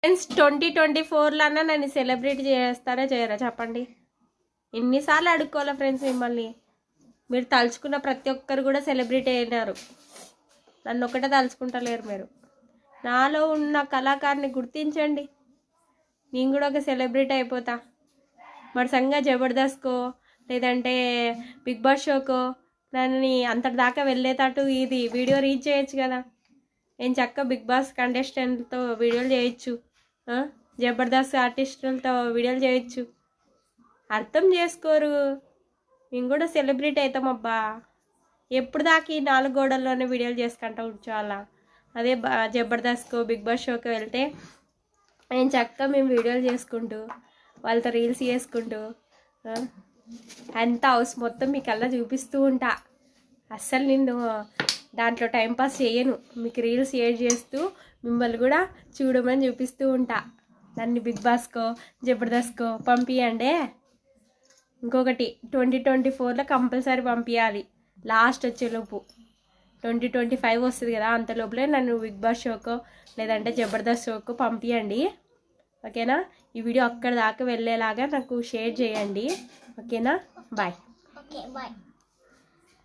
2024లో నన్ను సెలబ్రేట్ చేస్తారా చేయరా చెప్పండి. ఎన్నిసార్లు అడుక్కోవాలా ఫ్రెండ్స్ మిమ్మల్ని. మీరు తలుచుకున్న ప్రతి ఒక్కరు కూడా సెలబ్రిటీ అయినారు, నన్ను ఒకటే తలుచుకుంటలేరు మీరు. నాలో ఉన్న కళాకారుని గుర్తించండి, నేను కూడా ఒక సెలబ్రిటీ అయిపోతా. మరి సంగా జబర్దస్త్కో లేదంటే బిగ్ బాస్ షోకో నన్ను అంతటి దాకా వెళ్ళేటట్టు ఇది వీడియో రీచ్ చేయొచ్చు కదా. నేను చక్కగా బిగ్ బాస్ కంటెస్టెంట్తో వీడియోలు చేయొచ్చు, జబర్దస్త్ ఆర్టిస్టులతో వీడియోలు చేయొచ్చు. అర్థం చేసుకోరు. మేము కూడా సెలబ్రిటీ అవుతాం అబ్బా. ఎప్పుడు దాకా ఈ 4 గోడల్లోనే వీడియోలు చేసుకుంటూ కూర్చోవాలా. అదే జబర్దస్త్కో బిగ్ బాస్ షోకి వెళ్తే నేను చక్కగా మేము వీడియోలు చేసుకుంటూ వాళ్ళతో రీల్స్ చేసుకుంటూ అంత హౌస్ మొత్తం మీకల్లా చూపిస్తూ ఉంటా. అస్సలు నిన్ను దాంట్లో టైంపాస్ చేయను, మీకు రీల్స్ షేర్ చేస్తూ మిమ్మల్ని కూడా చూడమని చూపిస్తూ ఉంటా. నన్ను బిగ్ బాస్కో జబర్దస్త్కో పంపించండి. ఇంకొకటి 2024లో కంపల్సరీ పంపించాలి. లాస్ట్ వచ్చేలోపు 2025 వస్తుంది కదా, అంతలోపలే నన్ను బిగ్ బాస్ షోకో లేదంటే జబర్దస్త్ షోకో పంపించండి. ఓకేనా. ఈ వీడియో అక్కడ దాకా వెళ్ళేలాగా నాకు షేర్ చేయండి. ఓకేనా. బాయ్.